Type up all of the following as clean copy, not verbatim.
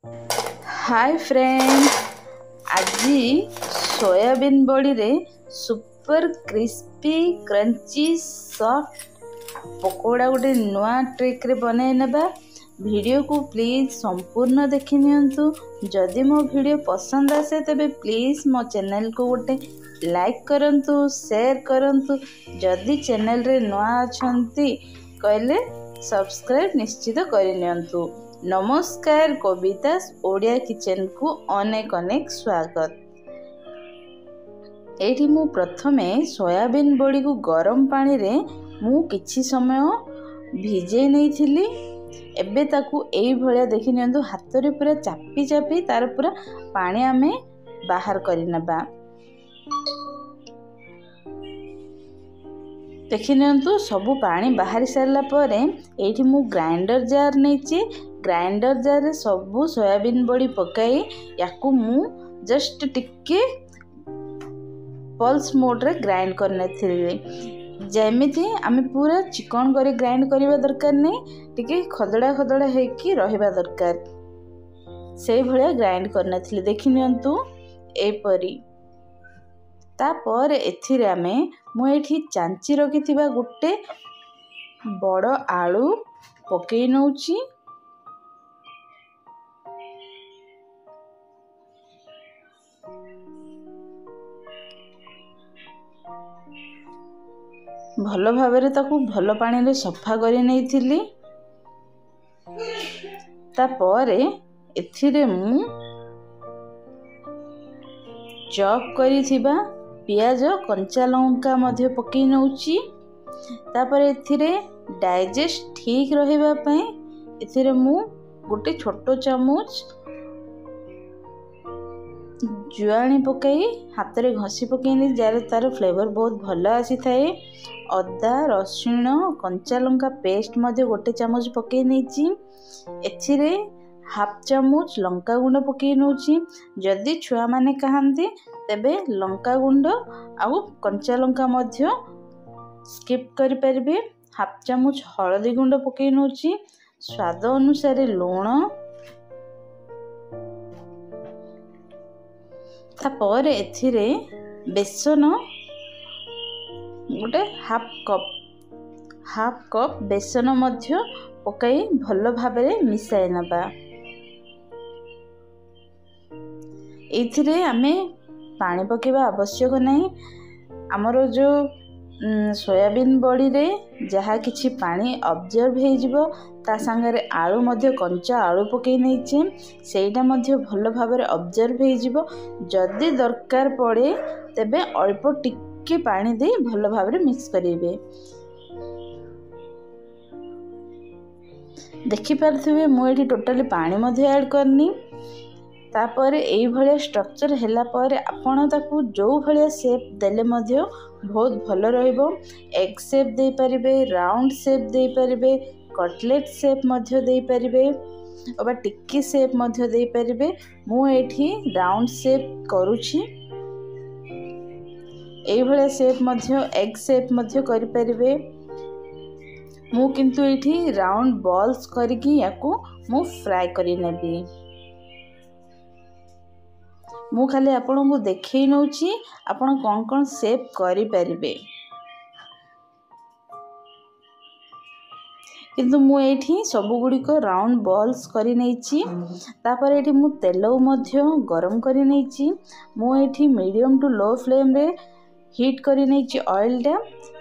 Hi friend, आज soybean बड़ी रे super crispy crunchy soft pakora गोटे नुआ ट्रिक रे बनाई नेबा। वीडियो को प्लीज संपूर्ण देखि नियंतु। जदि मो वीडियो पसंद आसे तेबे प्लीज मो चैनल को गोटे लाइक करंतु, शेयर करंतु। जदि चैनल रे नुआ अछंती कहले सब्सक्राइब निश्चित करि नियंतु। नमस्कार, कवितास ओडिया किचन को अनेक अनेक स्वागत। एठी मु प्रथमे सोयाबीन बड़ी को गरम पानी रे मु किछि समय भिजे नहीं थिली। एबे ताकू एई भलिया देखि नियंतु, हाथ रे पूरा चापी चापी तार पूरा पानी आमे बाहर करि नबा। देखि नियंतु, सबु पानी बाहरी सारला परे एठी मु ग्राइंडर जार नैची। ग्राइंडर जार रे सबु सोयाबीन बड़ी पकाई याकू मु जस्ट टिके पल्स मोड रे ग्राइंड करने थिली। जेमिति आमे पूरा चिकन करी ग्राइंड करिबा दरकार नै, टिके खदड़ा खदड़ा हेकी रहिबा दरकार। सेई भलिया ग्राइंड करने थिली। देखि नियंतु एपरी। तापर एथिरे आमे मु एठी चांची रखिथिबा गुटे बड़ आलू पकेई नउची। भल भाबरे ताकू भल पानी रे सफा करि नैथिली। तापरे एथिरे मु चॉप करिथिबा पियाज कंचा लंका मध्य पकेई नउची। तापर एथिरे डाइजेस्ट ठीक रहिबा पई एथिरे मु गोटे छोटो चामच जुआणी पकाई हाथ रे घसी पकेइनी, जार तार फ्लेवर बहुत भल आसी थाए। अदा रसुण कंचा लंका पेस्ट मध्य गोटे चामच पकेई नैची। एथिरे हाफ चामच लंका गुंड पकेई नउची। जदि छुआ माने कहांती तेबे लंका गुंड आउ कंचा लंका मध्य स्किप करि परिबे। हाफ चामच हळदी गुंड पकेई नउची। स्वाद अनुसार लूण। तापर एथिरे बेसन गोटे हाफ कप बेसन मध्य पकाई भल भाबरे मिसाई नबा। एथिरे आमे पानी पकेबा आवश्यक नहीं। आमर जो सोयाबीन बड़ी रे जहा किछि पानी ऑब्जर्व हे जिवो, ता संगे आलू मध्य कंचा आलू पकेई नैचे, सेटा मध्य भल भाबरे ऑब्जर्व हे जिवो। जदि दरकार पड़े तेबे अल्प टिके पानी दे भल भाबरे मिक्स करिवे। देखि पारथिबे मु एठी टोटली पानी मध्य ऐड करनी। तापर एई भलिया स्ट्रक्चर हैला परे आपण ताकू जो भलिया शेप देले मध्य बहुत भल रहिबो। एग शेप दे परिबे, राउंड शेप दे परिबे, कटलेट शेप मध्य दे परिबे, ओबा टिक्की शेप मध्य दे परिबे। मु एठी राउंड शेप करूछि। एई भलिया शेप मध्य एग शेप मध्य करि परिबे। मु किंतु एठी राउंड बॉल्स करिकि याकू मु फ्राई करि नेबी। मु खाली आपन को देखै नउची आपन कोन कोन शेप करि परिबे। किंतु मु एठी सबु गुडी को राउंड बॉल्स करि नैची। तापर एठी मु तेलो मध्य गरम करि नैची। मु एठी मीडियम टू लो फ्लेम रे हीट करि नैची ऑयल टा।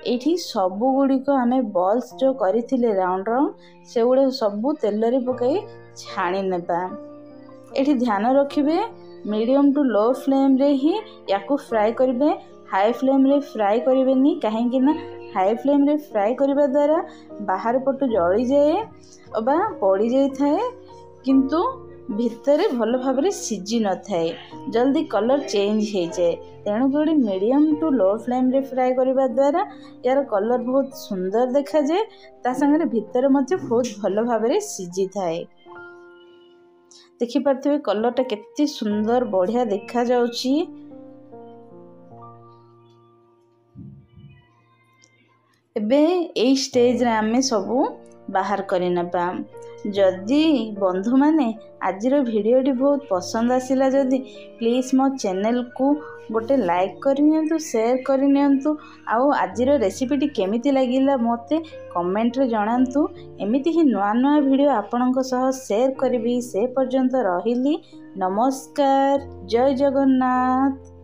एठी सबु गुडी को हमें बॉल्स जो करिथिले राउंड राउंड, से गुडे सबु तेल रे पकाई छाणी नेबा। एठी ध्यान रखिबे मीडियम टू लो फ्लेम रे ही याकू फ्राई करिबे। हाई फ्लेम रे फ्राई करिबेनी, काहेकि ना हाई फ्लेम रे फ्राई करिबा द्वारा बाहर पटु जळी जाए अबा पड़ी जाई थाए, किंतु भितरे भल भाबरे सिजी न थाए, जल्दी कलर चेंज हे जाए। तेणु करी मीडियम टू लो फ्लेम रे फ्राई करिबा द्वारा यार कलर बहुत सुंदर देखा जाए, ता संगे भितरे मध्य बहुत भल भाबरे सिजी थाए। देखि पारथिबे कलर टा केते सुंदर बढ़िया देखा जाउची। एबे एई स्टेज रे आमे सबु बाहर करि नबा। जदि बंधु माने आजिर भिडियोटी बहुत पसंद आसिला जदि प्लीज मो चैनल को गोटे लाइक करनियंतु शेयर करनियंतु आउ आजिर रेसिपीटी केमिति लागिला मते कमेंट रे जणांतु। एमिति ही नुआ नुआ भिडियो आपणक सह शेयर करबी। से पर्यंत रहिली। नमस्कार। जय जगन्नाथ।